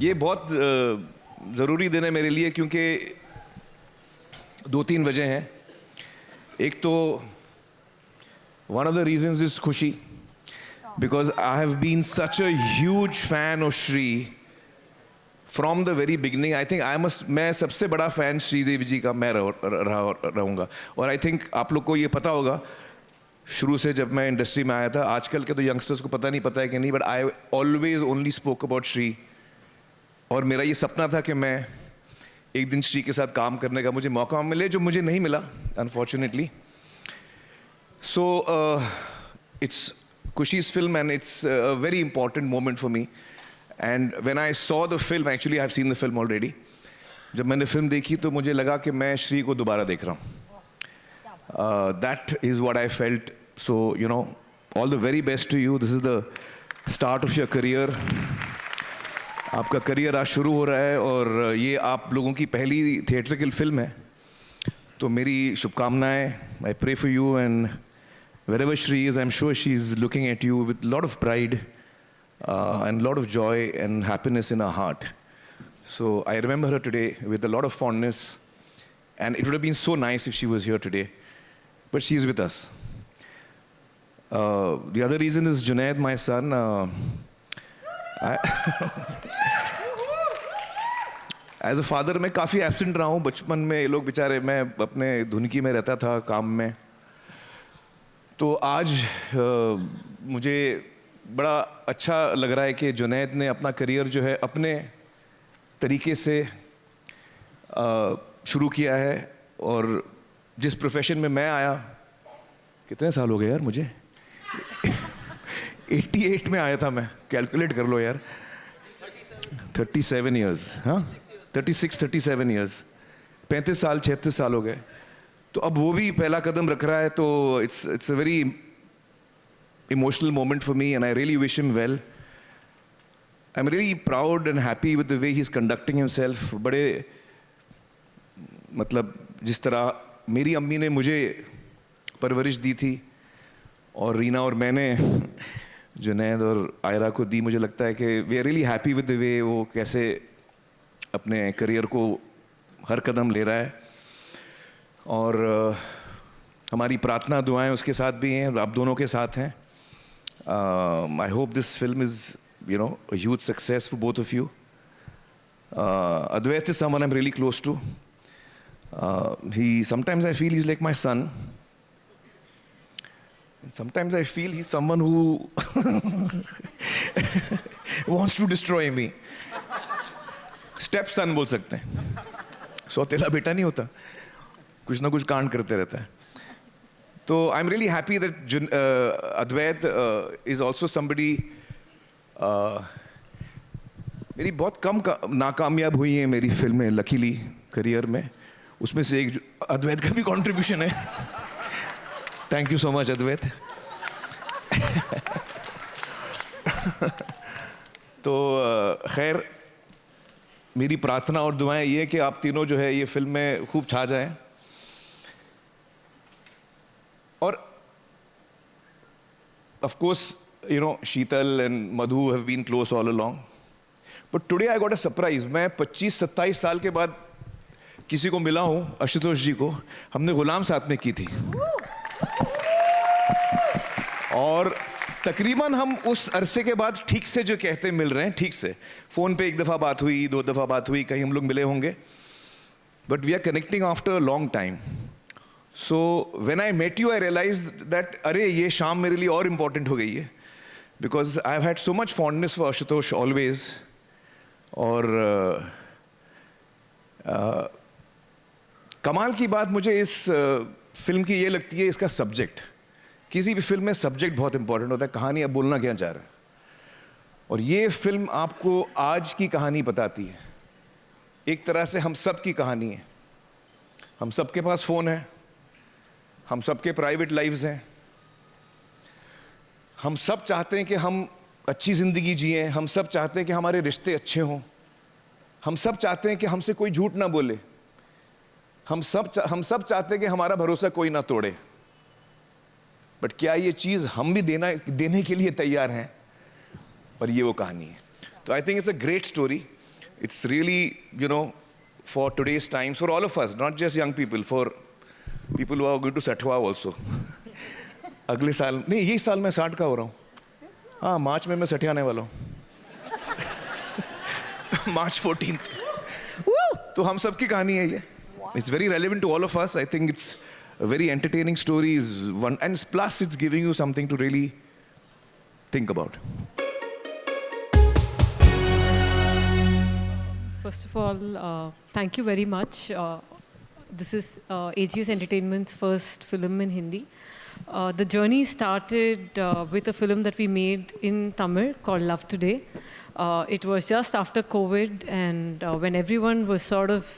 ये बहुत ज़रूरी दिन है मेरे लिए क्योंकि दो तीन वजह हैं। एक तो one of the reasons is Khushi, because I have been such a huge fan of Shri from the very beginning. I think मैं सबसे बड़ा फ़ैन श्रीदेवी जी का मैं रहूँगा। और आई थिंक आप लोग को ये पता होगा शुरू से जब मैं इंडस्ट्री में आया था। आजकल के तो यंगस्टर्स को पता नहीं पता है कि नहीं, but I always only spoke about Shri. और मेरा ये सपना था कि मैं एक दिन श्री के साथ काम करने का मुझे मौका मिले, जो मुझे नहीं मिला अनफॉर्चुनेटली। सो इट्स खुशी's film and it's a very important moment for me. And when I saw the film, actually I've seen the film already. जब मैंने फिल्म देखी तो मुझे लगा कि मैं श्री को दोबारा देख रहा हूँ। That is what I felt. So you know, all the very best to you. This is the start of your career. आपका करियर आज शुरू हो रहा है और ये आप लोगों की पहली थिएट्रिकल फिल्म है, तो मेरी शुभकामनाएं। I pray for you, and wherever Shri is, I'm sure she's looking at you with a lot of pride and a lot of joy and happiness in her heart. So I remember her today with a lot of fondness, and it would have been so nice if she was here today, but she's with us. The other reason is Junaid, my son. As a father, मैं काफ़ी absent रहा हूँ। बचपन में ये लोग बेचारे, मैं अपने धुनकी में रहता था, काम में। तो आज मुझे बड़ा अच्छा लग रहा है कि जुनैद ने अपना करियर जो है अपने तरीके से शुरू किया है। और जिस प्रोफेशन में मैं आया, कितने साल हो गए यार मुझे 88 में आया था मैं, कैलकुलेट कर लो यार, 37 ईयर्स, हाँ 37 ईयर्स, 35 साल 36 साल हो गए। तो अब वो भी पहला कदम रख रहा है, तो it's a very emotional moment for me, and I really wish him well. I am really proud and happy with the way he is conducting himself. बड़े मतलब जिस तरह मेरी अम्मी ने मुझे परवरिश दी थी और रीना और मैंने जुनैद और आयरा को दी, मुझे लगता है कि we are really happy with the way वो कैसे अपने करियर को हर कदम ले रहा है। और हमारी प्रार्थना दुआएं उसके साथ भी हैं, आप दोनों के साथ हैं। I hope this film is you know a huge success for both of you. Advait is someone I'm really close to. Sometimes I feel he's like my son. Sometimes I feel he's someone who wants to destroy me. Step son बोल सकते हैं, सौतेला बेटा नहीं होता, कुछ ना कुछ कांड करते रहता है। तो I am really happy that Advait is also somebody. मेरी बहुत कम नाकामयाब हुई हैं मेरी फिल्में लकीली करियर में, उसमें से एक अद्वैत का भी कंट्रीब्यूशन है। थैंक यू सो मच अद्वैत। तो खैर मेरी प्रार्थना और दुआएं ये कि आप तीनों जो है ये फिल्म में खूब छा जाएं। और of course, you know, Sheetal and Madhu have been close all along. But today I got a surprise. मैं 25-27 साल के बाद किसी को मिला हूँ, आशुतोष जी को। हमने गुलाम साथ में की थी और तकरीबन हम उस अरसे के बाद ठीक से जो कहते मिल रहे हैं, ठीक से फ़ोन पे 1 दफ़ा बात हुई, 2 दफ़ा बात हुई, कहीं हम लोग मिले होंगे, but we are connecting after a long time. So when I met you I realise that अरे ये शाम मेरे लिए और इम्पॉर्टेंट हो गई है, because I have had so much fondness for Ashutosh always. और कमाल की बात मुझे इस फिल्म की ये लगती है, इसका सब्जेक्ट। किसी भी फिल्म में सब्जेक्ट बहुत इंपॉर्टेंट होता है, कहानी अब बोलना क्या चाह रहा है। और ये फिल्म आपको आज की कहानी बताती है, एक तरह से हम सब की कहानी है। हम सबके पास फ़ोन है, हम सबके प्राइवेट लाइव्स हैं, हम सब चाहते हैं कि हम अच्छी ज़िंदगी जिए, हम सब चाहते हैं कि हमारे रिश्ते अच्छे हों, हम सब चाहते हैं कि हमसे कोई झूठ ना बोले, हम सब चाहते हैं कि हमारा भरोसा कोई ना तोड़े। बट क्या ये चीज़ हम भी देने के लिए तैयार हैं? और ये वो कहानी है। तो I think it's a great story. It's really, for today's times, for all of us, not just young people, for people who are going to Sathwa also. अगले साल नहीं, यही साल मैं 60 का हो रहा हूँ. हाँ, मार्च में मैं 60 आने वाला हूँ. March 14th. तो हम सबकी कहानी है ये. It's very relevant to all of us. I think it's a very entertaining story. And plus it's giving you something to really think about. First of all, thank you very much. This is AGS Entertainment's first film in Hindi. The journey started with a film that we made in Tamil called Love Today. It was just after COVID, and when everyone was sort of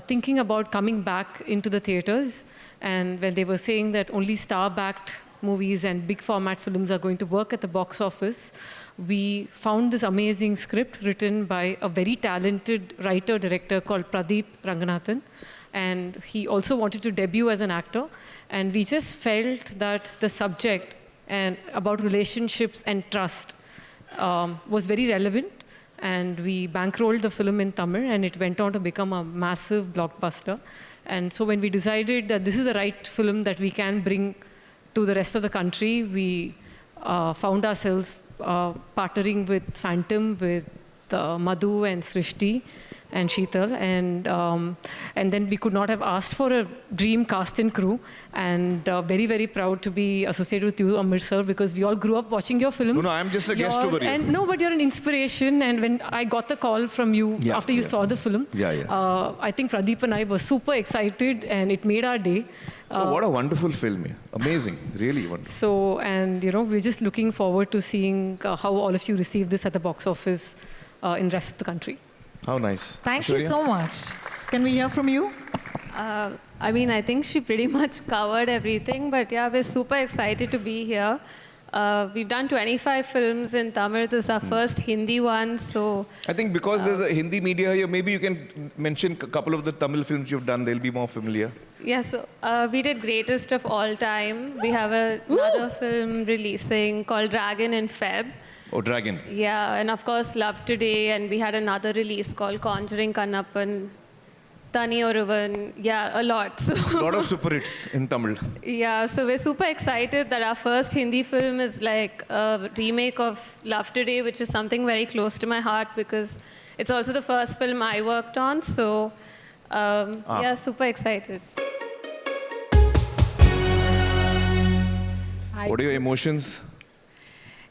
thinking about coming back into the theaters, and when they were saying that only star-backed movies and big format films are going to work at the box office, we found this amazing script written by a very talented writer-director called Pradeep Ranganathan. And he also wanted to debut as an actor. And we just felt that the subject and about relationships and trust was very relevant. And we bankrolled the film in Tamil, and it went on to become a massive blockbuster. And so when we decided that this is the right film that we can bring to the rest of the country, we found ourselves partnering with Phantom, with Madhu and Srishti and Sheetal, and then we could not have asked for a dream cast and crew, and very, very proud to be associated with you, Amir sir, because we all grew up watching your films. No, I'm just a guest over here. And no, but you're an inspiration, and when I got the call from you after you saw the film, I think Pradeep and I were super excited, and it made our day. What a wonderful film. Amazing, really wonderful. So, and we're just looking forward to seeing how all of you receive this at the box office in the rest of the country. How nice. Thank you so much. Can we hear from you? I mean, I think she pretty much covered everything, but yeah, we're super excited to be here. We've done 25 films in Tamil. This is our first Hindi one, so... I think because there's a Hindi media here, maybe you can mention a couple of the Tamil films you've done. They'll be more familiar. Yeah, so we did Greatest of All Time. We have another film releasing called Dragon in Feb. Oh, Dragon. Yeah, and of course Love Today, and we had another release called Conjuring Kannappan, Tani Oruvan. Yeah, a lot. So A lot of super hits in Tamil. yeah, so we're super excited that our first Hindi film is like a remake of Love Today, which is something very close to my heart because it's also the first film I worked on. So yeah, super excited. What are your emotions?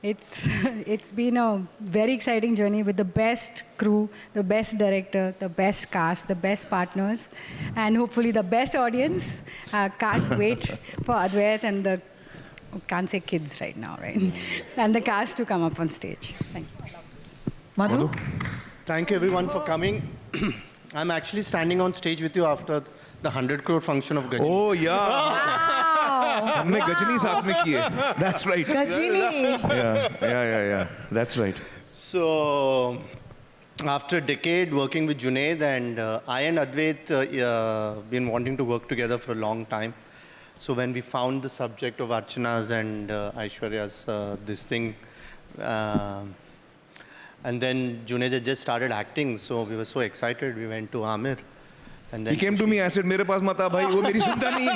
It's been a very exciting journey with the best crew, the best director, the best cast, the best partners, and hopefully the best audience. Can't wait for Advait and the, can't say kids right now, right? And the cast to come up on stage. Thank you. Madhu? Thank you everyone for coming. I'm actually standing on stage with you after the 100 crore function of Gajini. Oh, yeah. हमने गजनी साथ में की है. That's right. Gajini! Yeah. That's right. So, after a decade working with Junaid, and I and Advait been wanting to work together for a long time. So when we found the subject of Archana's and Aishwarya's this thing, and then Junaid had just started acting, so we were so excited. We went to Amir. And then He came to me. I said, मेरे पास मत आ भाई, वो मेरी सुनता नहीं है.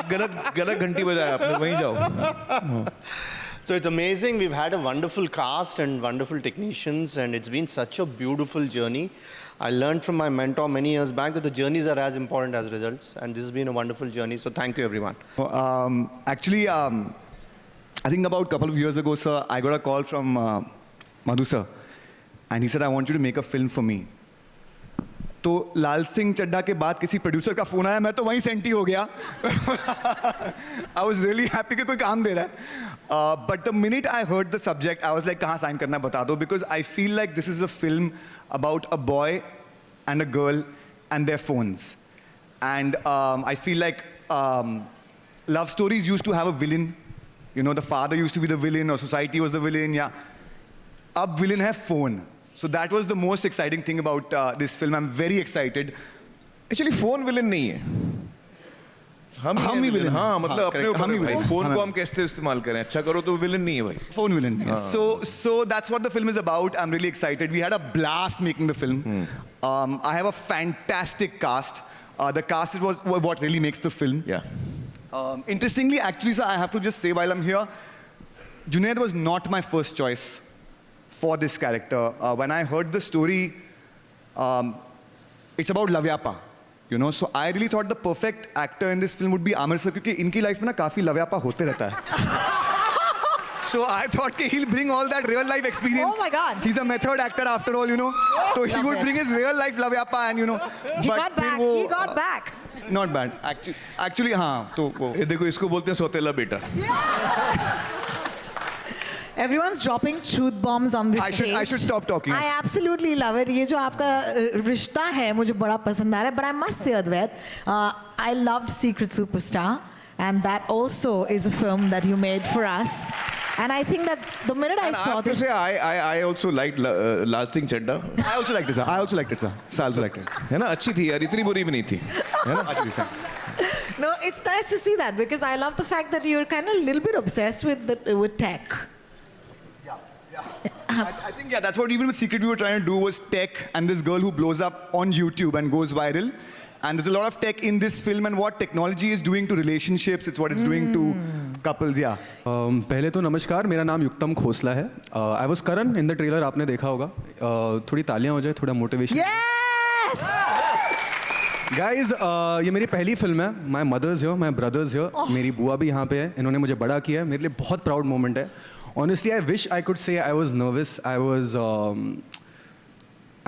गलत घंटी बजाया आपने. वहीं जाओ. So it's amazing. We've had a wonderful cast and wonderful technicians, and it's been such a beautiful journey. I learned from my mentor many years back that the journeys are as important as results, and this has been a wonderful journey. So thank you, everyone. Actually, I think about a couple of years ago, sir, I got a call from Madhu sir, and he said, I want you to make a film for me. तो लाल सिंह चड्ढा के बाद किसी producer का phone आया, मैं तो वहीं senti हो गया. I was really happy कि कोई काम दे रहा है. But the minute I heard the subject, I was like, कहाँ sign करना है बता दो, because I feel like this is a film about a boy and a girl and their phones. And I feel like love stories used to have a villain. You know, the father used to be the villain, or society was the villain. Yeah. Ab villain hai phone. So that was the most exciting thing about this film. I'm very excited. Actually, phone villain नहीं है. हम हम ही villain, villain हाँ हैं। मतलब हाँ, अपने correct, ऊपर हम ही है भाई, villain। फोन हाँ, को हम कैसे इस्तेमाल करें, अच्छा करो तो विलन नहीं है भाई. Phone villain. So that's what the film is about. I'm really excited. We had a blast making the film. I have a fantastic cast. The cast is what really makes the film. Yeah. Interestingly, actually, sir, I have to just say while I'm here, Junaid was not my first choice for this character. When I heard the story, it's about Lavyapa. You know, so I really thought the perfect actor in this film would be Amir sir, क्योंकि इनकी life में ना काफी लव्यापा होते रहता है. So I thought कि he'll bring all that real life experience. Oh my God. He's a method actor after all, you know. So he Love would it. bring his real life लव्यापा and you know. He but got फिर back. वो, He got back. Not bad. Actually हाँ तो वो. ये देखो इसको बोलते हैं सौतेला बेटा. Everyone's dropping truth bombs on this stage. I should stop talking. I absolutely love it. ये जो आपका रिश्ता है मुझे बड़ा पसंद आ रहा है. But I must say, Advait, I loved Secret Superstar, and that also is a film that you made for us. And I think that the minute I And I saw have to this, say, I also liked Lal Singh Chadda. I also liked it, sir. I also liked it, sir. I also liked it. है ना, अच्छी थी यार, इतनी बुरी भी नहीं थी. है ना? Actually, sir. no, it's nice to see that because I love the fact that you're kind of a little bit obsessed with tech. I think, yeah, that's what even with Secret we were trying to do was tech and this girl who blows up on YouTube and goes viral. And there's a lot of tech in this film and what technology is doing to relationships, it's what it's doing to couples, yeah. पहले तो नमस्कार, मेरा नाम युक्तम खोसला है. I was Karan in the trailer, आपने देखा होगा. थोड़ी तालियां हो जाए, थोड़ा मोटिवेशन. Yes! गाइज ये मेरी पहली फिल्म है. माई मदर्स हो, माई ब्रदर्स हो, मेरी बुआ भी यहाँ पे है. इन्होंने मुझे बड़ा किया है. मेरे लिए बहुत प्राउड मोमेंट है. Honestly, I wish I could say I was nervous. I'm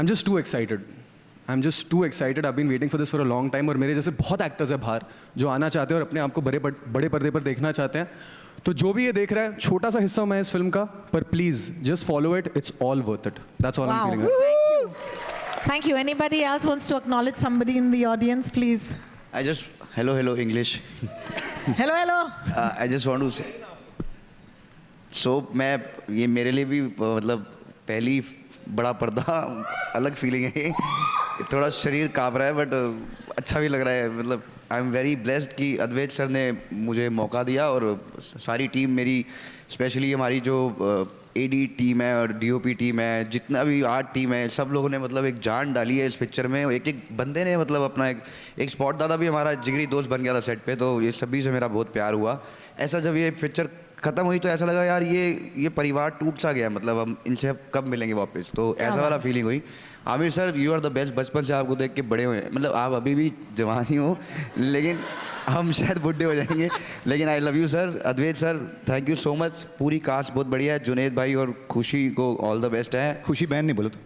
just too excited. I'm just too excited. I've been waiting for this for a long time. और मेरे जैसे बहुत एक्टर्स हैं बाहर जो आना चाहते हैं और अपने आप को बड़े पर्दे पर देखना चाहते हैं. तो जो भी ये देख रहा है, छोटा सा हिस्सा मैं इस फिल्म का, पर please just follow it. It's all worth it. That's all I am feeling. Thank you. Thank you. Anybody else wants to acknowledge somebody in the audience, please? I just hello English. Hello. I just want to say. So मैं ये मेरे लिए भी मतलब पहली बड़ा पर्दा अलग फीलिंग है. थोड़ा शरीर काँप रहा है बट अच्छा भी लग रहा है. मतलब आई एम वेरी ब्लेस्ड कि अद्वैत सर ने मुझे मौका दिया और सारी टीम मेरी, स्पेशली हमारी जो एडी टीम है और डीओपी टीम है, जितना भी आर्ट टीम है, सब लोगों ने मतलब एक जान डाली है इस पिक्चर में. एक बंदे ने मतलब अपना एक स्पॉट दादा भी हमारा जिगरी दोस्त बन गया था सेट पे. तो ये सभी से मेरा बहुत प्यार हुआ. ऐसा जब ये पिक्चर ख़त्म हुई तो ऐसा लगा यार ये परिवार टूट सा गया. मतलब हम इनसे कब मिलेंगे वापस. तो ऐसा वाला फीलिंग हुई. Aamir sir, you are the best. बचपन से आपको देख के बड़े हुए हैं. मतलब आप अभी भी जवान ही हो, लेकिन हम शायद बुढ़े हो जाएंगे. लेकिन I love you sir. Advait sir, thank you so much. पूरी कास्ट बहुत बढ़िया है. जुनैद भाई और खुशी को ऑल द बेस्ट है. खुशी बहन नहीं बोलो तो.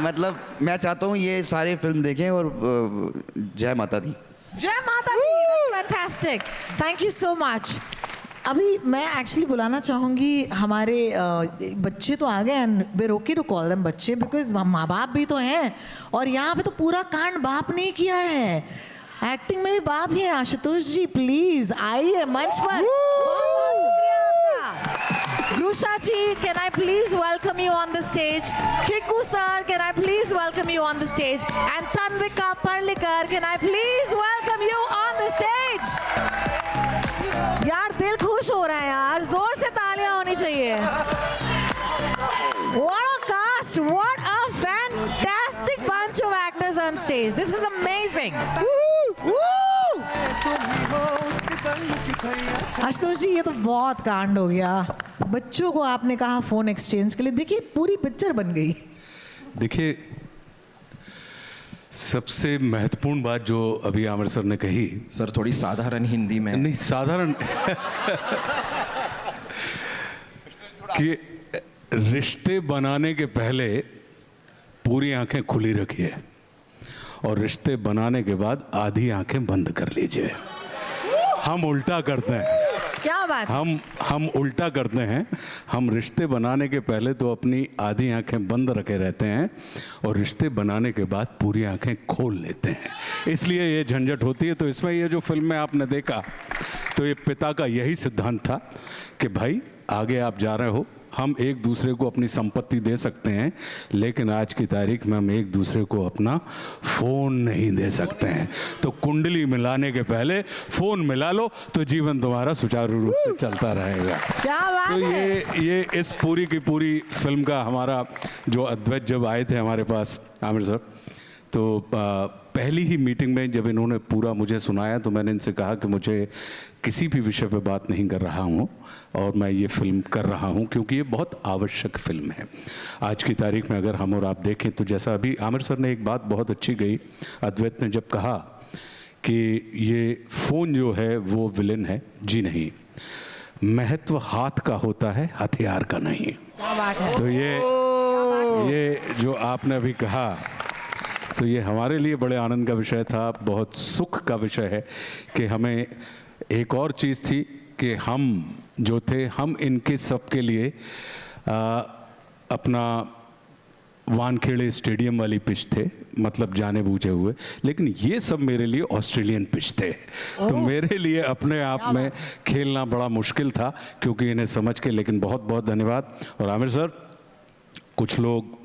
मतलब मैं चाहता हूँ ये सारे फिल्म देखें और जय माता दी. जय माता दी. That's fantastic. Thank you so much. अभी मैं एक्चुअली बुलाना चाहूँगी हमारे बच्चे तो आ गए. And we're okay to call them बच्चे बिकॉज माँ बाप भी तो हैं और यहाँ पे तो पूरा कांड बाप ने किया है. एक्टिंग में भी बाप ही है. आशुतोष जी प्लीज आइए मंच पर. बहुत शुक्रिया आपका. Grusha ji, can I please welcome you on the stage? Kiku sir, can I please welcome you on the stage? And Tanvika Parlikar, can I please welcome you on the stage? यार दिल खुश हो रहा है यार. जोर से तालियां होनी चाहिए. What a cast! What a fantastic bunch of actors on stage. This is amazing. Woo! Ashutosh जी ये तो बहुत कांड हो गया. बच्चों को आपने कहा फोन एक्सचेंज के लिए. देखिए पूरी पिक्चर बन गई. देखिए सबसे महत्वपूर्ण बात जो अभी आमिर सर ने कही. सर थोड़ी साधारण हिंदी में. नहीं साधारण कि रिश्ते बनाने के पहले पूरी आंखें खुली रखिए और रिश्ते बनाने के बाद आधी आंखें बंद कर लीजिए. हम उल्टा करते हैं. क्या बात. हम उल्टा करते हैं. हम रिश्ते बनाने के पहले तो अपनी आधी आंखें बंद रखे रहते हैं और रिश्ते बनाने के बाद पूरी आंखें खोल लेते हैं. इसलिए ये झंझट होती है. तो इसमें ये जो फिल्म में आपने देखा तो ये पिता का यही सिद्धांत था कि भाई आगे आप जा रहे हो हम एक दूसरे को अपनी संपत्ति दे सकते हैं, लेकिन आज की तारीख में हम एक दूसरे को अपना फ़ोन नहीं दे सकते हैं। तो कुंडली मिलाने के पहले फ़ोन मिला लो तो जीवन तुम्हारा सुचारू रूप से चलता रहेगा। क्या बात तो है। ये इस पूरी की पूरी फिल्म का हमारा जो अद्वैत जब आए थे हमारे पास आमिर सर, तो पहली ही मीटिंग में जब इन्होंने पूरा मुझे सुनाया तो मैंने इनसे कहा कि मुझे किसी भी विषय पे बात नहीं कर रहा हूँ और मैं ये फिल्म कर रहा हूँ क्योंकि ये बहुत आवश्यक फिल्म है। आज की तारीख में अगर हम और आप देखें तो जैसा अभी आमिर सर ने एक बात बहुत अच्छी कही, अद्वैत ने जब कहा कि ये फ़ोन जो है वो विलेन है, जी नहीं, महत्व हाथ का होता है, हथियार का नहीं। तो ये जो आपने अभी कहा तो ये हमारे लिए बड़े आनंद का विषय था, बहुत सुख का विषय है कि हमें एक और चीज़ थी कि हम जो थे हम इनके सब के लिए अपना वानखेड़े स्टेडियम वाली पिच थे, मतलब जाने बूझे हुए, लेकिन ये सब मेरे लिए ऑस्ट्रेलियन पिच थे। तो मेरे लिए अपने आप में खेलना बड़ा मुश्किल था क्योंकि इन्हें समझ के, लेकिन बहुत बहुत धन्यवाद। और आमिर सर, कुछ लोग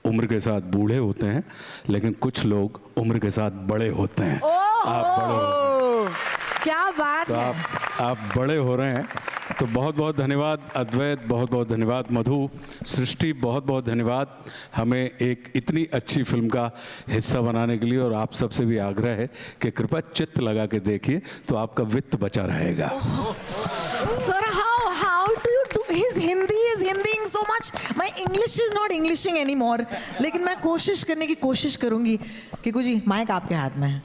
उम्र के साथ बूढ़े होते हैं लेकिन कुछ लोग उम्र के साथ बड़े होते हैं। आप बड़े हो, क्या बात तो है। आप बड़े हो रहे हैं, तो बहुत बहुत धन्यवाद अद्वैत, बहुत बहुत धन्यवाद मधु, सृष्टि, बहुत बहुत धन्यवाद हमें एक इतनी अच्छी फिल्म का हिस्सा बनाने के लिए। और आप सबसे भी आग्रह है कि कृपया चित्त लगा के देखिए तो आपका वित्त बचा रहेगा। Sir, how do you do? His Hindi is Hindying so much. My English is not Englishing anymore. लेकिन मैं कोशिश करने की कोशिश करूंगी। किकू जी, माइक आपके हाथ में है।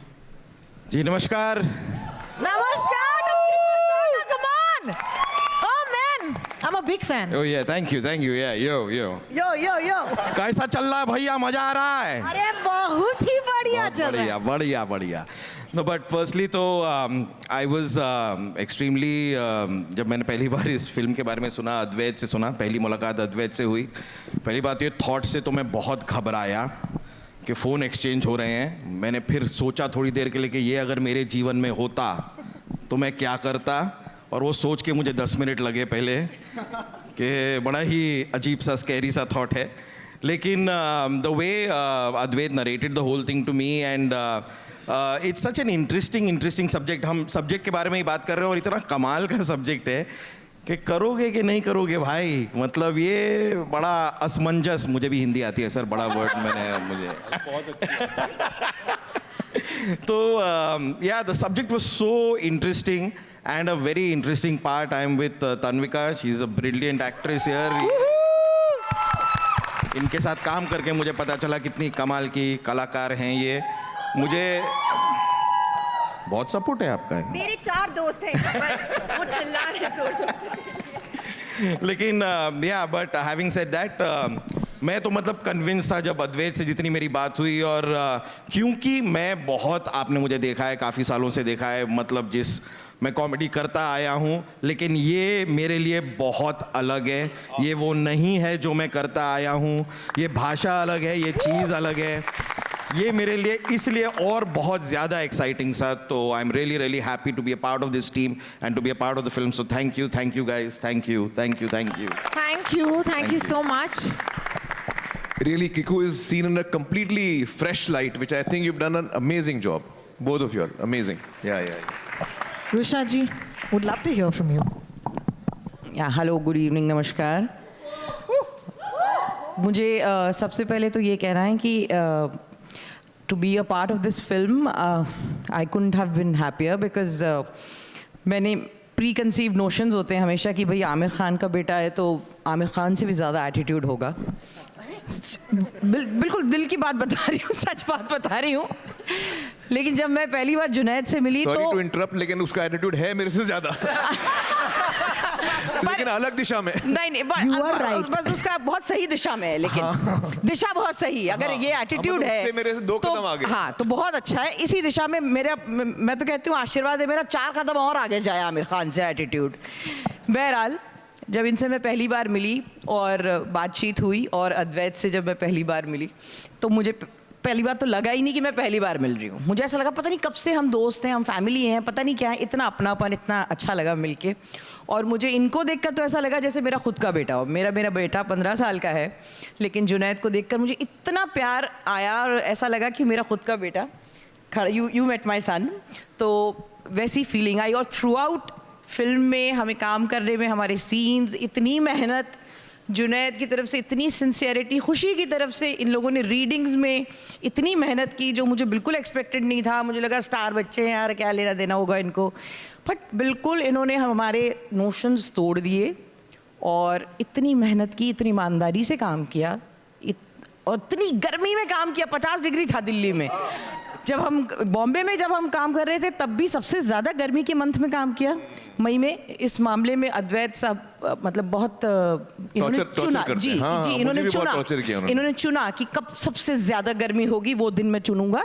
जी नमस्कार। नमस्कार। Come on. Oh man, I'm a big fan. Oh yeah, thank you, yeah, yo. Yo. कैसा चल रहा है भैया, मजा आ रहा है? अरे बहुत ही बढ़िया चल रहा है। बढ़िया। No, but firstly तो I was extremely जब मैंने पहली बार इस फिल्म के बारे में सुना, अद्वैत से सुना, पहली मुलाकात अद्वैत से हुई, पहली बात ये थॉट से तो मैं बहुत घबराया कि फ़ोन एक्सचेंज हो रहे हैं। मैंने फिर सोचा थोड़ी देर के लिए कि ये अगर मेरे जीवन में होता तो मैं क्या करता, और वो सोच के मुझे 10 मिनट लगे पहले कि बड़ा ही अजीब सा स्कैरी सा थॉट है। लेकिन the way Advait narrated the whole thing to me and it's such an interesting subject. हम सब्जेक्ट के बारे में ही बात कर रहे हैं और इतना कमाल का सब्जेक्ट है कि करोगे कि नहीं करोगे भाई, मतलब ये बड़ा असमंजस। मुझे भी हिंदी आती है सर, बड़ा वर्ड मैंने मुझे तो yeah, the subject was so interesting and a very interesting part. I am with Tanvika. She is a brilliant actress here. इनके साथ काम करके मुझे पता चला कितनी कमाल की कलाकार हैं ये। मुझे बहुत सपोर्ट है आपका। मेरे 4 दोस्त हैं वो चिल्ला रहे जोर-जोर से। लेकिन या बट हैविंग सेड दैट मैं तो मतलब कन्विंस था जब अद्वैत से जितनी मेरी बात हुई। और क्योंकि मैं बहुत, आपने मुझे देखा है, काफ़ी सालों से देखा है, मतलब मैं कॉमेडी करता आया हूँ, लेकिन ये मेरे लिए बहुत अलग है। ये वो नहीं है जो मैं करता आया हूँ, ये भाषा अलग है, ये चीज़ अलग है, ये मेरे लिए इसलिए और बहुत ज़्यादा एक्साइटिंग सा। तो I am really happy to be a part of this team and to be a part of the film. So thank you guys, thank you so much. Really, Kiku is seen in a completely fresh light, which I think you've done an amazing job. Both of you are amazing. Yeah. Rusha ji, would love to hear from you. Yeah, hello, good evening, नमस्कार। मुझे सबसे पहले तो ये कहना है कि to be a part of this film, I couldn't have been happier because मैंने preconceived notions होते हैं हमेशा कि भाई आमिर खान का बेटा है तो आमिर खान से भी ज़्यादा एटीट्यूड होगा। बिल्कुल दिल की बात बता रही हूँ, सच बात बता रही हूँ। लेकिन जब मैं पहली बार जुनैद से मिली Sorry तो to interrupt, लेकिन उसका एटीट्यूड है मेरे से ज़्यादा लेकिन अलग दिशा में। नहीं बस उसका बहुत सही दिशा में है, लेकिन दिशा बहुत सही। अगर ये एटीट्यूड है मेरे से 2 कदम आगे। हाँ, तो बहुत अच्छा है। इसी दिशा में मैं तो कहती हूँ आशीर्वाद है मेरा, 4 कदम और आगे जाए आमिर खान से एटीट्यूड। बहरहाल, जब इनसे मैं पहली बार मिली और बातचीत हुई और अद्वैत से जब मैं पहली बार मिली तो मुझे पहली बार तो लगा ही नहीं कि मैं पहली बार मिल रही हूँ। मुझे ऐसा लगा पता नहीं कब से हम दोस्त हैं, हम फैमिली हैं, पता नहीं क्या है, इतना अपनापन, इतना अच्छा लगा मिलके। और मुझे इनको देखकर तो ऐसा लगा जैसे मेरा खुद का बेटा हो। मेरा बेटा 15 साल का है, लेकिन जुनैद को देखकर मुझे इतना प्यार आया और ऐसा लगा कि मेरा खुद का बेटा। यू मेट माई सन, तो वैसी फीलिंग आई। और थ्रू आउट फिल्म में हमें काम करने में हमारे सीन्स, इतनी मेहनत जुनैद की तरफ से, इतनी सिंसियरिटी खुशी की तरफ से, इन लोगों ने रीडिंग्स में इतनी मेहनत की जो मुझे बिल्कुल एक्सपेक्टेड नहीं था। मुझे लगा स्टार बच्चे हैं यार, क्या लेना देना होगा इनको, बट बिल्कुल इन्होंने हमारे नोशंस तोड़ दिए और इतनी मेहनत की, इतनी ईमानदारी से काम किया, और इतनी गर्मी में काम किया। 50 डिग्री था दिल्ली में। जब हम बॉम्बे में जब हम काम कर रहे थे तब भी सबसे ज़्यादा गर्मी के मंथ में काम किया, मई में। इस मामले में अद्वैत साहब मतलब बहुत इन्होंने चुना, जी जी इन्होंने चुना कि कब सबसे ज़्यादा गर्मी होगी वो दिन मैं चुनूंगा।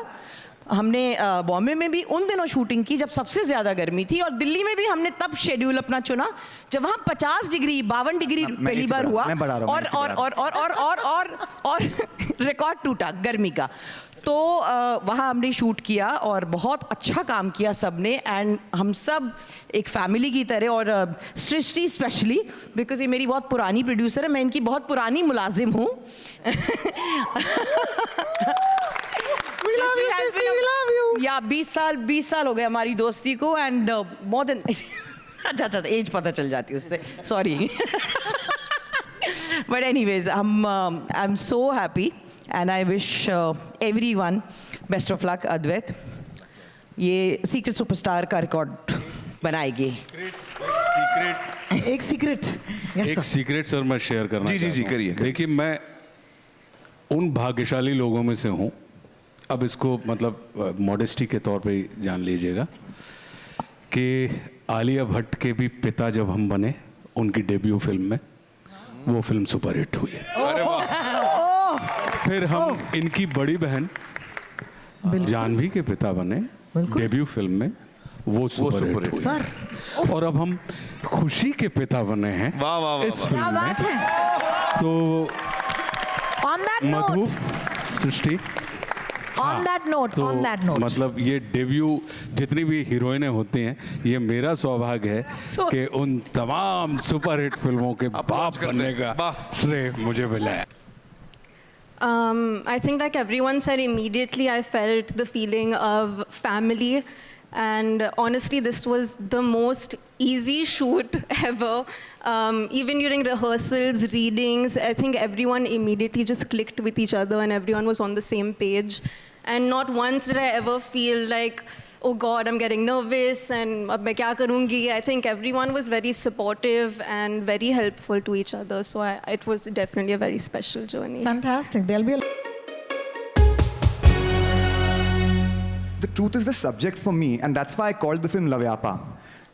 हमने बॉम्बे में भी उन दिनों शूटिंग की जब सबसे ज़्यादा गर्मी थी, और दिल्ली में भी हमने तब शेड्यूल अपना चुना जब वहाँ 50 डिग्री 52 डिग्री पहली बार हुआ, और रिकॉर्ड टूटा गर्मी का। तो वहाँ हमने शूट किया और बहुत अच्छा काम किया सबने, एंड हम सब एक फैमिली की तरह। और सृष्टि स्पेशली, बिकॉज ये मेरी बहुत पुरानी प्रोड्यूसर है, मैं इनकी बहुत पुरानी मुलाजिम हूँ। या 20 साल हो गए हमारी दोस्ती को, एंड मोर देन अच्छा एज पता चल जाती है उससे, sorry. But anyways I am so happy and I wish everyone best of luck. अद्वैत ये सीक्रेट सुपरस्टार का रिकॉर्ड बनाएगी। एक सीक्रेट सर मैं शेयर करना जी करिए। देखिए, मैं उन भाग्यशाली लोगों में से हूँ, अब इसको मतलब मॉडेस्टी के तौर पे जान लीजिएगा, कि आलिया भट्ट के भी पिता जब हम बने उनकी डेब्यू फिल्म में, वो फिल्म सुपरहिट हुई है। फिर हम इनकी बड़ी बहन जानवी के पिता बने डेब्यू फिल्म में, वो सुपरहिट हुई। और अब हम खुशी के पिता बने हैं इस फिल्म में। तो मधु, सृष्टि, on that note, मतलब ये डेब्यू जितनी भी हीरोइनें होती हैं, ये मेरा सौभाग्य है कि उन तमाम सुपरहिट फिल्मों के बाप बनने का श्रेय मुझे मिला है। I think like everyone said, immediately I felt the feeling of family, and honestly this was the most easy shoot ever. Even during rehearsals, readings, I think everyone immediately just clicked with each other and everyone was on the same page, and not once did I ever feel like, oh God, I'm getting nervous and ab main kya karungi. I think everyone was very supportive and very helpful to each other. So it was definitely a very special journey. Fantastic. There'll be The truth is the subject for me, and that's why I called the film Lavyapa.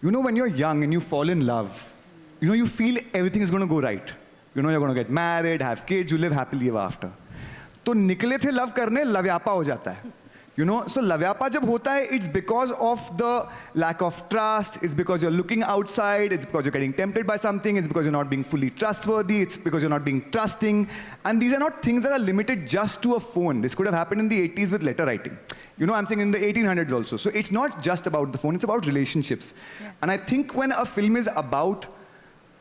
You know, when you're young and you fall in love, you know, you feel everything is going to go right. You know, you're going to get married, have kids, you live happily ever after. तो निकले थे love करने, लव्यापा हो जाता है. You know, so लव्यापा जब होता है, it's because of the lack of trust, it's because you're looking outside, it's because you're getting tempted by something, it's because you're not being fully trustworthy, it's because you're not being trusting. And these are not things that are limited just to a phone. This could have happened in the 80s with letter writing. You know, I'm saying in the 1800s also. So it's not just about the phone, it's about relationships. Yeah. And I think when a film is about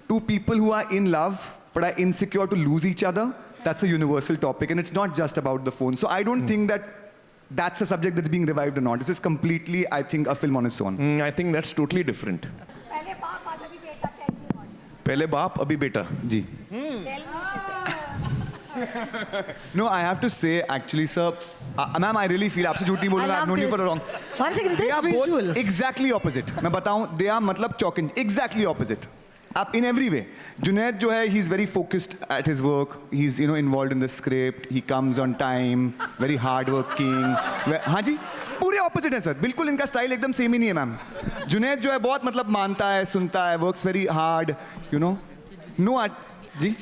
two people who are in love but are insecure to lose each other, that's a universal topic, and it's not just about the phone. So I don't think that that's a subject that's being revived or not. This is completely, I think, a film on its own. I think that's totally different. पहले बाप अभी बेटा जी. No, I have to say, actually, sir, ma'am, I really feel, आपसे झूठ नहीं बोलूँगा, I've known you for a long. One second, they this are visual. both exactly opposite. मैं बताऊँ, they are मतलब chalk exactly opposite. Up in every way. Junaid जो है, he's very focused at his work. He's, you know, involved in the script. He comes on time. Very hardworking. हाँ जी, पूरे opposite है sir. बिल्कुल इनका style एकदम same ही नहीं है मैम. जुनैद जो है बहुत मतलब मानता है, सुनता है, works very hard. You know, no जी.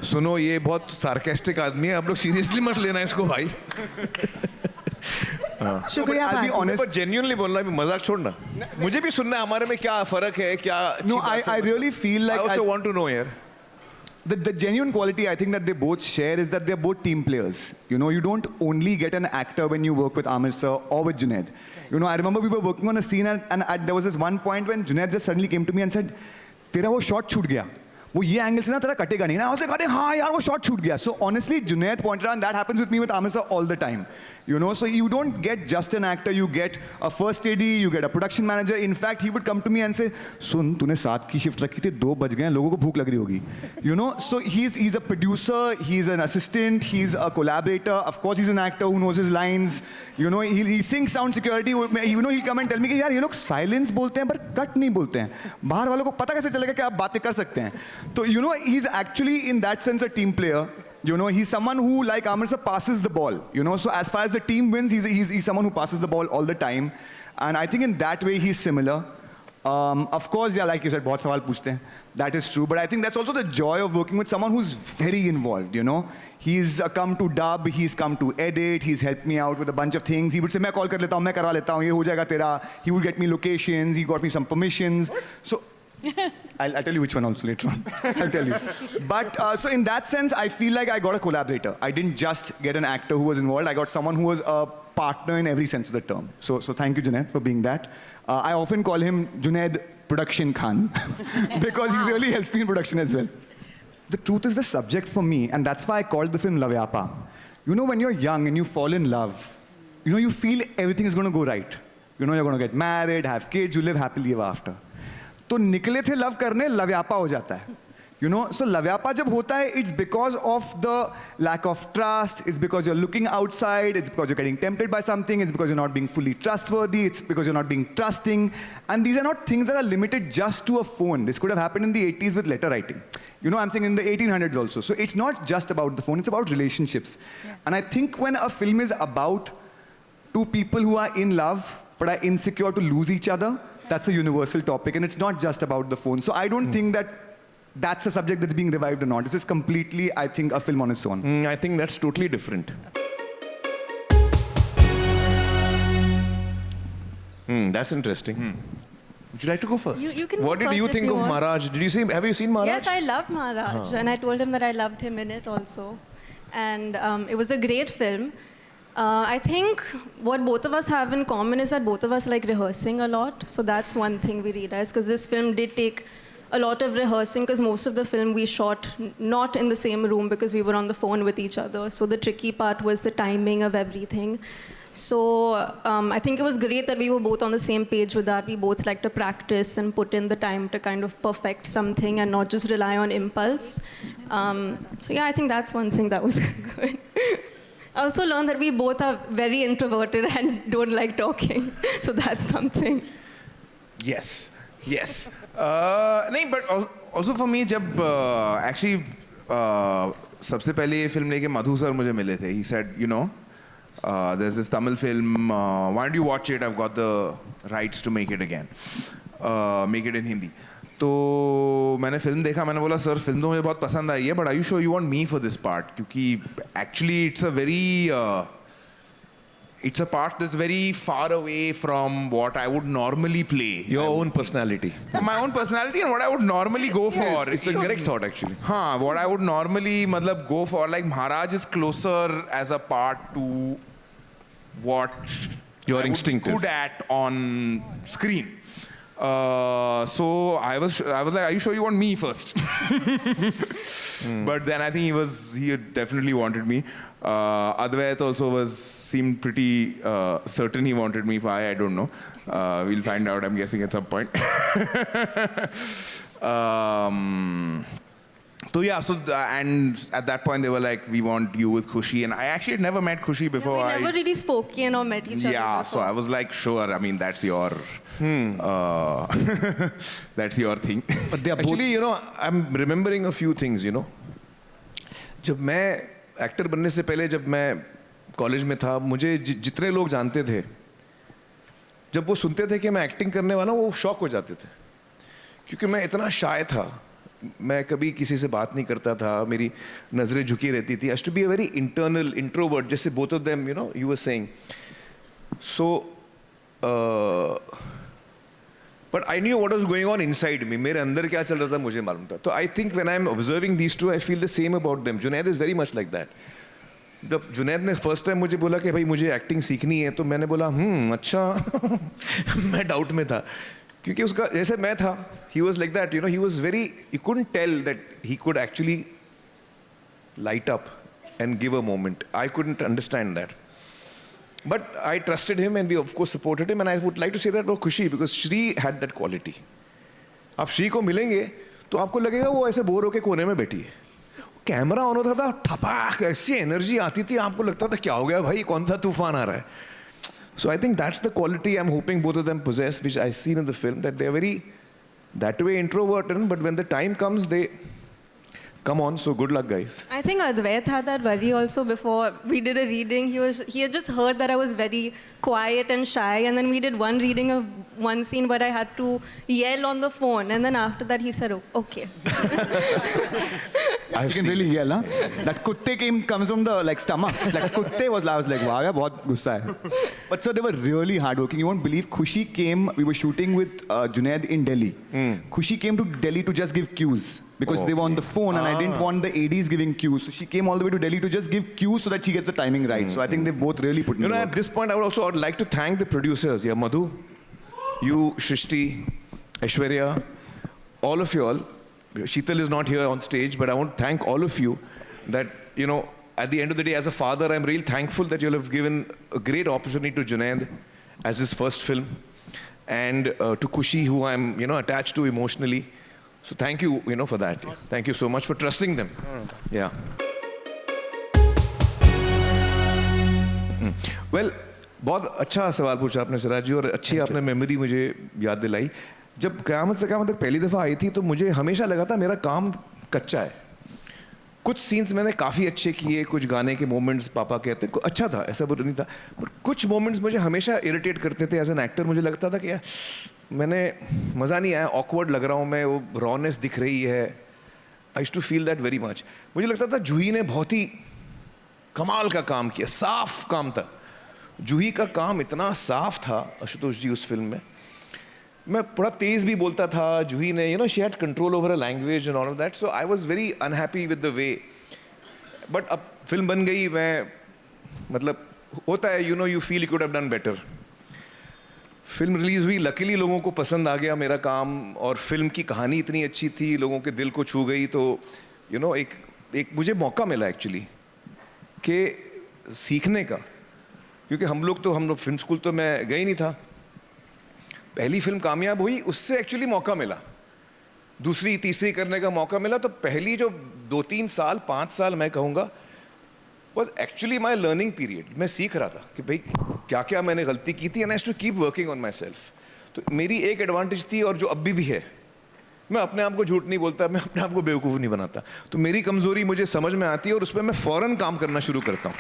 सुनो, ये बहुत सार्केस्टिक आदमी है, आप लोग सीरियसली मत लेना इसको भाई. शुक्रिया भाई. पर जेन्युइनली बोलना, भी मजाक छोड़ना. मुझे भी सुनना है हमारे में क्या फर्क है, क्या. No, I really feel like I also want to know here. The genuine quality I think that they both share is that they're both team players. You know, you don't only get an actor when you work with Amir sir or with Junaid. You know, I remember we were working on a scene and there was this one point when Junaid just suddenly came to me and said, तेरा वो shot छूट गया, वो ये angle से ना तेरा कटेगा नहीं ना, उससे कटे हाँ यार वो शॉट छूट गया. So honestly, Junaid pointed out, and that happens with me with Amir sir all the time. You know, so you don't get just an actor, you get a first AD, you get a production manager. In fact, he would come to me and say, सुन तूने 7 की shift रखी थी, 2 बज गए हैं, लोगों को भूख लग रही होगी. You know, so he's a producer, he's an assistant, he's a collaborator. Of course, he's an actor who knows his lines. You know, he sings sound security. You know, he'll come and tell me कि यार ये लोग silence बोलते हैं पर cut नहीं बोलते हैं. बाहर वालों को पता कैसे चलेगा कि आप बातें कर सकते हैं. तो you know, he's actually in that sense a team player. You know, he's someone who, like Amir sir, passes the ball. You know, so as far as the team wins, he's someone who passes the ball all the time. And I think in that way, he's similar. Of course, yeah, like you said, बहुत सवाल पूछते हैं. That is true. But I think that's also the joy of working with someone who's very involved, you know. He's come to dub, he's come to edit, he's helped me out with a bunch of things. He would say, मैं call कर लेता हूँ, मैं करवा लेता हूँ, ये हो जाएगा तेरा. He would get me locations, he got me some permissions. So I'll tell you which one also later on. I'll tell you. But so in that sense, I feel like I got a collaborator. I didn't just get an actor who was involved. I got someone who was a partner in every sense of the term. So thank you, Junaid, for being that. I often call him Junaid Production Khan because he really helped me in production as well. The truth is the subject for me, and that's why I called the film Lavyapa. You know, when you're young and you fall in love, you know, you feel everything is going to go right. You know, you're going to get married, have kids, you live happily ever after. तो निकले थे love करने, लव्यापा हो जाता है. You know, so लव्यापा जब होता है, it's because of the lack of trust, it's because you're looking outside, it's because you're getting tempted by something, it's because you're not being fully trustworthy, it's because you're not being trusting. And these are not things that are limited just to a phone. This could have happened in the 80s with letter writing. You know, I'm saying in the 1800s also. So it's not just about the phone, it's about relationships. Yeah. And I think when a film is about two people who are in love but are insecure to lose each other, that's a universal topic, and it's not just about the phone. So I don't think that that's a subject that's being revived or not. This is completely, I think, a film on its own. I think that's totally different. That's interesting. Would you like to go first? You can What go did you first think if you of want. Maharaj? Have you seen Maharaj? Yes, I loved Maharaj, and I told him that I loved him in it also. And it was a great film. I think what both of us have in common is that both of us like rehearsing a lot. So that's one thing we realized, because this film did take a lot of rehearsing, because most of the film we shot not in the same room because we were on the phone with each other. So the tricky part was the timing of everything. So I think it was great that we were both on the same page with that. We both like to practice and put in the time to kind of perfect something and not just rely on impulse. So yeah, I think that's one thing that was good. I also learned that we both are very introverted and don't like talking. So that's something. Yes. नहीं, but also for me, जब actually सबसे पहले ये film लेके मधु sir मुझे मिले थे. He said, you know, there's this Tamil film. Why don't you watch it? I've got the rights to make it again. Make it in Hindi. तो मैंने फिल्म देखा, मैंने बोला सर फिल्म तो मुझे बहुत पसंद आई है, but are you sure you want me for this part, क्योंकि actually it's a part that's very far away from what I would normally play. Your own personality. My own personality and what I would normally go for. Yes, it's a correct thought actually. हाँ, what I would normally go for, like Maharaj is closer as a part to what your I instinct would be is good at on screen. So I was like, are you sure you want me first? But then I think he definitely wanted me. Advait also seemed pretty certain he wanted me. Why, I don't know. We'll find out, I'm guessing, at some point. So yeah, and at that point they were like, we want you with Khushi, and I actually had never met Khushi before. We never really spoken or met each other. Yeah, so I was like, sure, I mean, that's your that's your thing. But they are actually, you know, I'm remembering a few things, you know. जब मैं actor बनने से पहले जब मैं college में था, मुझे जितने लोग जानते थे, जब वो सुनते थे कि मैं एक्टिंग करने वाला हूँ, वो शॉक हो जाते थे, क्योंकि मैं इतना शाय था, मैं कभी किसी से बात नहीं करता था, मेरी नज़रें झुकी रहती थी. I used to be a very internal introvert, जैसे both of them, you know, you were saying. So, but I knew what was going on inside me. मेरे अंदर क्या चल रहा था मुझे मालूम था. So I think when I'm observing these two, I feel the same about them. Junaid is very much like that. जब जुनैद ने फर्स्ट टाइम मुझे बोला कि भाई मुझे एक्टिंग सीखनी है, तो मैंने बोला अच्छा मैं डाउट में था, क्योंकि उसका जैसे मैं था, he was like that, you know, he was very, you couldn't tell that he could actually light up and give a moment. I couldn't understand that. But I trusted him and we of course supported him, and I would like to say that about Khushi because Shri had that quality. आप श्री को मिलेंगे तो आपको लगेगा वो ऐसे bore होके कोने में बैठी है. कैमरा ऑन होता था, ठपाक ऐसी एनर्जी आती थी, आपको लगता था क्या हो गया भाई, कौन सा तूफान आ रहा है. So I think that's the quality I'm hoping both of them possess, which I seen in the film, that they're very that way introverted, but when the time comes, they come on. So good luck, guys. I think Advait had that worry also before we did a reading. He had just heard that I was very quiet and shy, and then we did one reading of one scene where I had to yell on the phone, and then after that he said, oh, "Okay." You can really yell, huh? That kutte comes from the like stomach. Like kutte I was like, wow, yeah, बहुत गुस्सा है. But sir, they were really hardworking. You won't believe. Khushi came. We were shooting with Junaid in Delhi. Khushi came to Delhi to just give cues because they were on the phone, and I didn't want the ADs giving cues. So she came all the way to Delhi to just give cues so that she gets the timing right. So I think they both really put in the work. At this point, I would like to thank the producers. Yeah, Madhu, you, Shrishti, Aishwarya, all of you all. Sheetal is not here on stage, but I want to thank all of you that, you know, at the end of the day, as a father, I'm really thankful that you have given a great opportunity to Junaid as his first film, and to Khushi, who I'm, you know, attached to emotionally. So thank you, you know, for that. Thank you so much for trusting them. Yeah. Well, बहुत अच्छा सवाल पूछा आपने सिराज जी, और अच्छी आपने memory मुझे याद दिलाई. जब क़यामत से क़यामत तक पहली दफ़ा आई थी तो मुझे हमेशा लगा था मेरा काम कच्चा है. कुछ सीन्स मैंने काफ़ी अच्छे किए, कुछ गाने के मोमेंट्स पापा कहते हैं अच्छा था, ऐसा बुरा नहीं था, पर कुछ मोमेंट्स मुझे हमेशा इरिटेट करते थे. एज एन एक्टर मुझे लगता था कि यार मैंने मज़ा नहीं आया, ऑकवर्ड लग रहा हूँ मैं, वो रॉनेस दिख रही है. I used to feel that very much. मुझे लगता था जूही ने बहुत ही कमाल का काम किया, साफ काम था. जूही का काम इतना साफ था आशुतोष जी उस फिल्म में. मैं थोड़ा तेज़ भी बोलता था, जूही ने, you know, she had control over a language and all of that. So I was very unhappy with the way. But अब फिल्म बन गई, मैं मतलब होता है, you know, you feel you could have done better. Film release हुई, luckily लोगों को पसंद आ गया मेरा काम, और फिल्म की कहानी इतनी अच्छी थी, लोगों के दिल को छू गई. तो यू नो एक मुझे मौका मिला एक्चुअली कि सीखने का, क्योंकि हम लोग फिल्म स्कूल तो मैं गई नहीं था. पहली फिल्म कामयाब हुई, उससे एक्चुअली मौका मिला, दूसरी तीसरी करने का मौका मिला. तो पहली जो 2-3 साल 5 साल मैं कहूँगा was actually my learning period. मैं सीख रहा था कि भाई क्या क्या मैंने गलती की थी, and I have to keep working on myself. तो मेरी एक एडवांटेज थी, और जो अभी भी है, मैं अपने आप को झूठ नहीं बोलता, मैं अपने आप को बेवकूफ़ नहीं बनाता. तो मेरी कमज़ोरी मुझे समझ में आती है, और उस पर मैं फ़ौरन काम करना शुरू करता हूँ.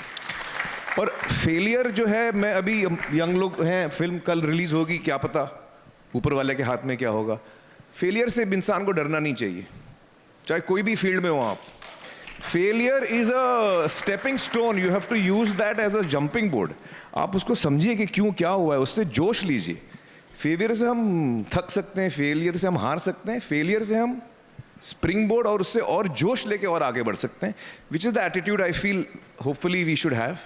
और फेलियर जो है, मैं अभी यंग लोग हैं, फिल्म कल रिलीज़ होगी, क्या पता ऊपर वाले के हाथ में क्या होगा. फेलियर से इंसान को डरना नहीं चाहिए, चाहे कोई भी फील्ड में हो आप. Failure is a stepping stone, you have to use that as a jumping board. आप उसको समझिए कि क्यों क्या हुआ है, उससे जोश लीजिए. फेलियर से हम थक सकते हैं, फेलियर से हम हार सकते हैं, फेलियर से हम स्प्रिंग बोर्ड और उससे और जोश लेके और आगे बढ़ सकते हैं, which is the attitude I feel hopefully we should have.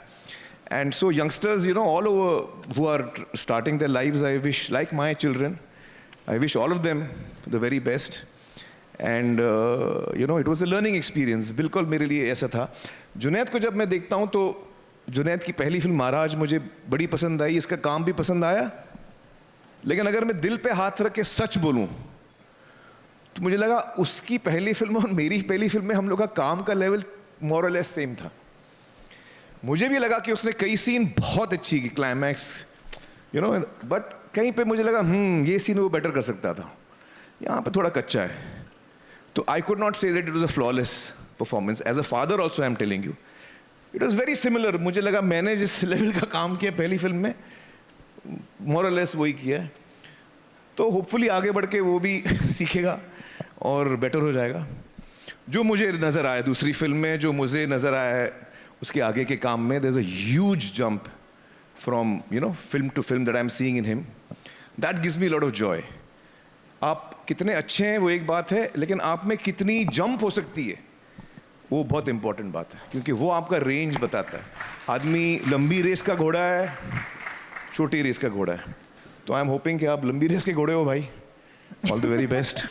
And so youngsters, you know, all over who are starting their lives, I wish, like my children, I wish all of them the very best. And, you know, it was a learning experience. बिल्कुल मेरे लिए ऐसा था. जुनैद को जब मैं देखता हूँ तो जुनैद की पहली फिल्म महाराज मुझे बड़ी पसंद आई, इसका काम भी पसंद आया. लेकिन अगर मैं दिल पे हाथ रख के सच बोलूँ तो मुझे लगा उसकी पहली फिल्म और मेरी पहली फिल्म में हम लोग का काम का लेवल मोर और लेस सेम था. मुझे भी लगा कि उसने कई सीन बहुत अच्छी की, क्लाइमैक्स, यू नो, बट कहीं पे मुझे लगा ये सीन वो बेटर कर सकता था, यहाँ पे थोड़ा कच्चा है. तो I could not say that it was a flawless performance. As a father also I am telling you, it was very similar. मुझे लगा मैंने जिस लेवल का काम किया पहली फिल्म में, मोर और लेस वही किया है. तो होपफुली आगे बढ़ के वो भी सीखेगा और बेटर हो जाएगा. जो मुझे नज़र आया दूसरी फिल्म में, जो मुझे नज़र आया है उसके आगे के काम में, there is a huge jump from, you know, film to film that I am seeing in him. That gives me lot of joy. आप कितने अच्छे हैं वो एक बात है, लेकिन आप में कितनी जंप हो सकती है वो बहुत इंपॉर्टेंट बात है, क्योंकि वो आपका रेंज बताता है. आदमी लंबी रेस का घोड़ा है, छोटी रेस का घोड़ा है. तो आई एम होपिंग कि आप लंबी रेस के घोड़े हो भाई, All the very best.